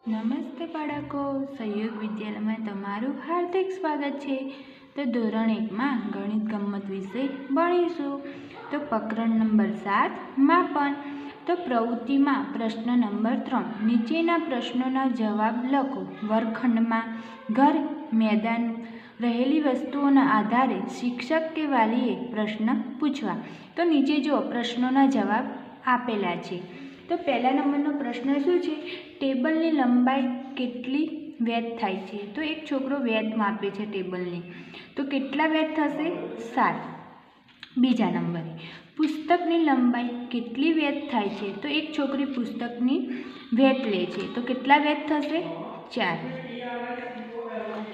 નમસ્તે બાળકો, સહયોગ વિદ્યાલયમાં તમારું હાર્દિક સ્વાગત છે। તો ધોરણ 1માં ગણિત ગમ્મત વિષય ભણીશું। તો પ્રકરણ નંબર 7 માપન। તો પ્રવૃત્તિમાં પ્રશ્ન નંબર 3 નીચેના પ્રશ્નોના જવાબ લખો। વર્ગખંડમાં ઘર, મેદાન રહેલી વસ્તુઓના આધારે શિક્ષક કે વાલીએ પ્રશ્ન પૂછવા। તો નીચે જો પ્રશ્નોના જવાબ આપેલા છે। તો પહેલા નંબરનો પ્રશ્ન શું છે? ટેબલની લંબાઈ કેટલી વેધ થાય છે? તો એક છોકરો વેધ માપે છે ટેબલની, તો કેટલા વેધ થશે? 7। બીજા નંબરે પુસ્તકની લંબાઈ કેટલી વેધ થાય છે? તો એક છોકરી પુસ્તકની વેધ લે છે, તો કેટલા વેધ થશે? 4।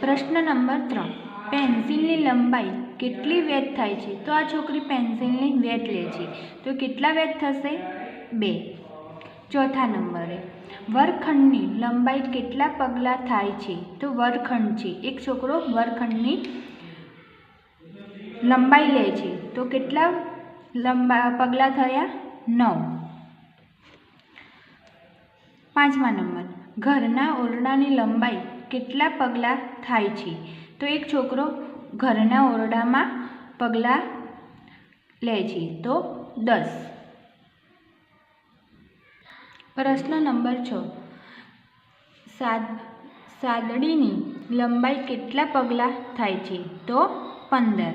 પ્રશ્ન નંબર 3 પેન્સિલની લંબાઈ કેટલી વેધ થાય છે? તો આ છોકરી પેન્સિલની વેધ લે છે, તો કેટલા વેધ થશે? 2। ચોથા નંબરે વર્ગખંડની લંબાઈ કેટલા પગલાં થાય છે? તો વર્ગખંડ છે, એક છોકરો વર્ગખંડની લંબાઈ લે છે, તો કેટલા પગલાં થયા? 9। પાંચમા નંબર ઘરના ઓરડાની લંબાઈ કેટલા પગલાં થાય છે? તો એક છોકરો ઘરના ઓરડામાં પગલાં લે છે, તો 10। પ્રશ્ન નંબર 6 સાદડીની લંબાઈ કેટલા પગલાં થાય છે? તો 15।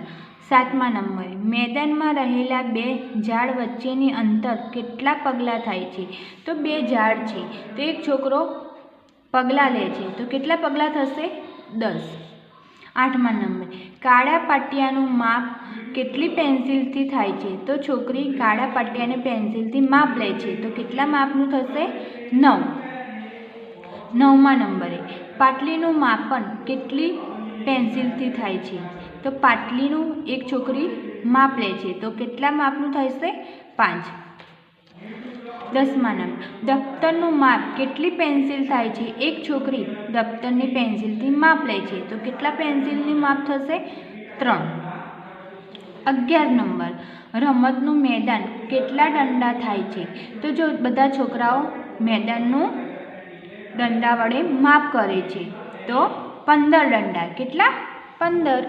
સાતમા નંબરે મેદાનમાં રહેલા બે ઝાડ વચ્ચેની અંતર કેટલા પગલાં થાય છે? તો બે ઝાડ છે, તો એક છોકરો પગલાં લે છે, તો કેટલા પગલાં થશે? 10। આઠમા નંબર કાળા પાટિયાનું માપ કેટલી પેન્સિલથી થાય છે? તો છોકરી કાળા પાટિયાને પેન્સિલથી માપ લે છે, તો કેટલા માપનું થશે? 9। નવમા નંબરે પાટલીનું માપન કેટલી પેન્સિલથી થાય છે? તો પાટલીનું એક છોકરી માપ લે છે, તો કેટલા માપનું થશે? 5। દસમા નંબર દફતરનું માપ કેટલી પેન્સિલ થાય છે? એક છોકરી દફતરની પેન્સિલથી માપ લે છે, તો કેટલા પેન્સિલની માપ થશે? 3। 11 નંબર રમતનું મેદાન કેટલા દંડા થાય છે? તો જો બધા છોકરાઓ મેદાનનું દંડા વડે માપ કરે છે, તો 15 દંડા। કેટલા? 15।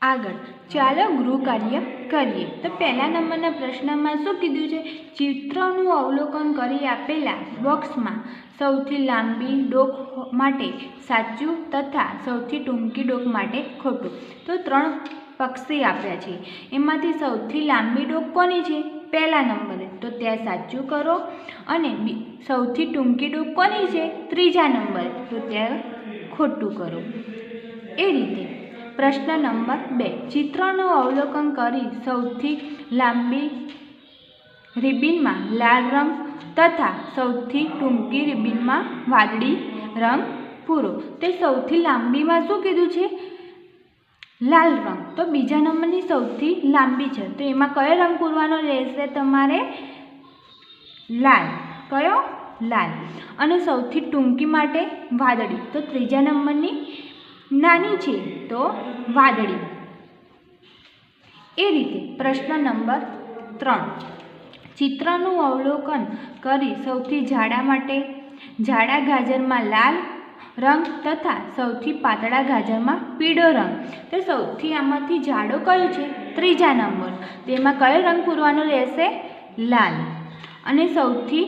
આગળ ચાલો ગૃહ કાર્ય કરીએ। તો પહેલા નંબરના પ્રશ્નમાં શું કીધું છે? ચિત્રનું અવલોકન કરી આપેલા બોક્સમાં સૌથી લાંબી ડોક માટે સાચું તથા સૌથી ટૂંકી ડોક માટે ખોટું। તો 3 પક્ષી આપ્યા છે, એમાંથી સૌથી લાંબી ડોક કોની છે? પહેલા નંબરે, તો ત્યાં સાચું કરો। અને સૌથી ટૂંકી ડોક કોની છે? ત્રીજા નંબરે, તો ત્યાં ખોટું કરો। એ રીતે પ્રશ્ન નંબર 2 ચિત્રનું અવલોકન કરી સૌથી લાંબી રિબિનમાં લાલ રંગ તથા સૌથી ટૂંકી રિબિનમાં વાદળી રંગ પૂરો। તે સૌથી લાંબીમાં શું કીધું છે? લાલ રંગ। તો બીજા નંબરની સૌથી લાંબી છે, તો એમાં કયો રંગ પૂરવાનો રહેશે તમારે? લાલ। કયો? લાલ। અને સૌથી ટૂંકી માટે વાદળી, તો ત્રીજા નંબરની નાની છે, તો વાદળી। એ રીતે પ્રશ્ન નંબર 3 ચિત્રનું અવલોકન કરી સૌથી જાડા માટે જાડા ગાજરમાં લાલ રંગ તથા સૌથી પાતળા ગાજરમાં પીળો રંગ। તો સૌથી આમાંથી જાડો કયો છે? ત્રીજા નંબર, તેમાં કયો રંગ પૂરવાનો રહેશે? લાલ। અને સૌથી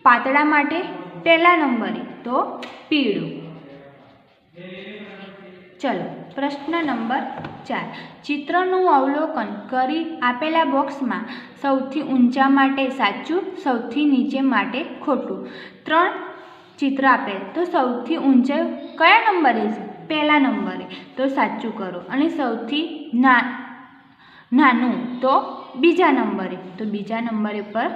પાતળા માટે પહેલા નંબરે, તો પીળો। ચલો પ્રશ્ન નંબર 4 ચિત્રનું અવલોકન કરી આપેલા બોક્સમાં સૌથી ઊંચા માટે સાચું, સૌથી નીચે માટે ખોટું। 3 ચિત્ર આપેલ, તો સૌથી ઊંચો કયા નંબરે છે? પહેલા નંબરે, તો સાચું કરો। અને સૌથી નાનું તો બીજા નંબરે, તો બીજા નંબરે પર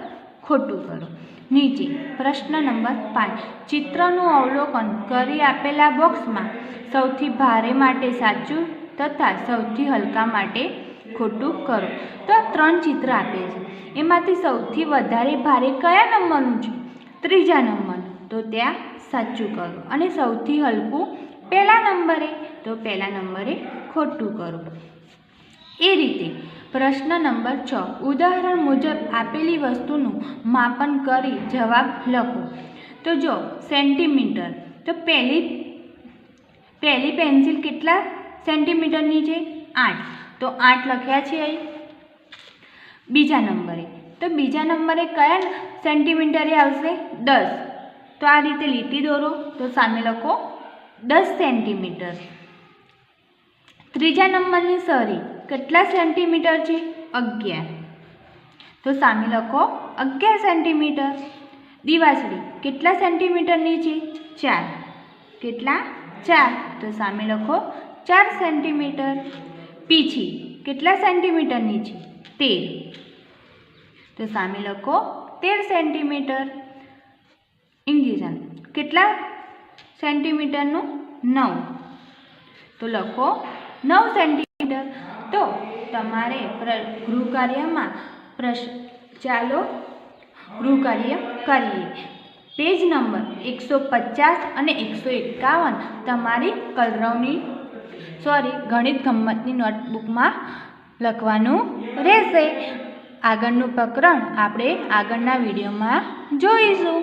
ખોટું કરો। નીચે પ્રશ્ન નંબર 5 ચિત્રનું અવલોકન કરી આપેલા બોક્સમાં સૌથી ભારે માટે સાચું તથા સૌથી હલકા માટે ખોટું કરો। તો 3 ચિત્ર આપે છે, એમાંથી સૌથી વધારે ભારે કયા નંબરનું છે? ત્રીજા નંબર, તો ત્યાં સાચું કરો। અને સૌથી હલકું પહેલા નંબરે, તો પહેલા નંબરે ખોટું કરો। એ રીતે પ્રશ્ન નંબર 6 ઉદાહરણ મુજબ આપેલી વસ્તુનું માપન કરી જવાબ લખો। તો જો સેન્ટીમીટર, તો પહેલી પેન્સિલ કેટલા સેન્ટીમીટરની છે? 8, તો 8 લખ્યા છે અહીં. બીજા નંબરે, તો બીજા નંબરે કયા સેન્ટીમીટરે આવશે? 10, તો આ રીતે લીટી દોરો, તો સામે લખો 10 સેન્ટીમીટર. ત્રીજા નંબરની સળી કેટલા સેન્ટીમીટર છે? 11, તો સામે લખો 11 સેન્ટીમીટર. દિવાસળી કેટલા સેન્ટીમીટરની છે? 4, કેટલા? 4, તો સામે લખો 4 સેન્ટીમીટર. પીછી કેટલા સેન્ટીમીટરની છે? 13, તો સામે લખો 13 સેન્ટીમીટર. ઇન્ડિઝન કેટલા સેન્ટીમીટરનું? 9, તો લખો 9 સેન્ટીમીટર. તો તમારે ગૃહકાર્યમાં ચાલો ગૃહકાર્ય કરીએ. પેજ નંબર 150 અને 151 તમારી ગણિત ગમ્મતની નોટબુકમાં લખવાનું રહેશે. આગળનું પ્રકરણ આપણે આગળના વિડીયોમાં જોઈશું.